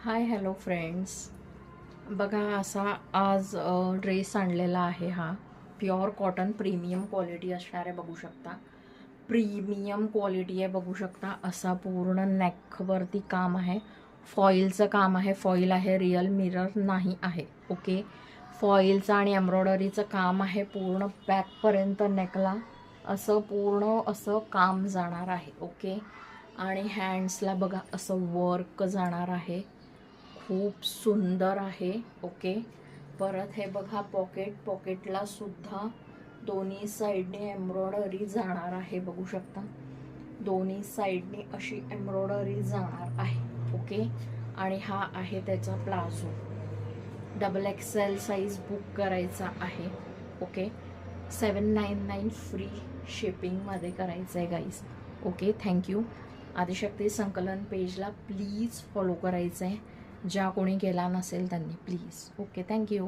Hi hello friends, बघा असा आज ड्रेस आणलेला आहे. हा प्युअर कॉटन प्रीमियम क्वालिटी असणार आहे. बघू शकता प्रीमियम क्वालिटी आहे. बघू शकता असा पूर्ण नेकवरती काम आहे. फॉईलचं काम आहे. फॉईल आहे, रिअल मिरर नाही आहे. ओके, फॉईलचं आणि एम्ब्रॉयडरीचं काम आहे. पूर्ण बॅकपर्यंत नेकला असं पूर्ण असं काम जाणार आहे. ओके, आणि हँड्सला बघा असं वर्क जाणार आहे. खूप सुंदर आहे. ओके, परत हे बघा पॉकेटला सुद्धा दोन्ही साईडने एम्ब्रॉयडरी जाणार आहे. बघू शकता दोन्ही साईडने अशी एम्ब्रॉयडरी जाणार आहे. ओके, आणि हा आहे त्याचा प्लाझो. XXL साईज बुक करायचा आहे. ओके, 799 फ्री शिपिंगमध्ये करायचं आहे गाईज. Okay, thank you. आदिशक्ती संकलन पेजला प्लीज फॉलो करायचं आहे. ज्या कोणी केला नसेल त्यांनी प्लीज. Okay, thank you.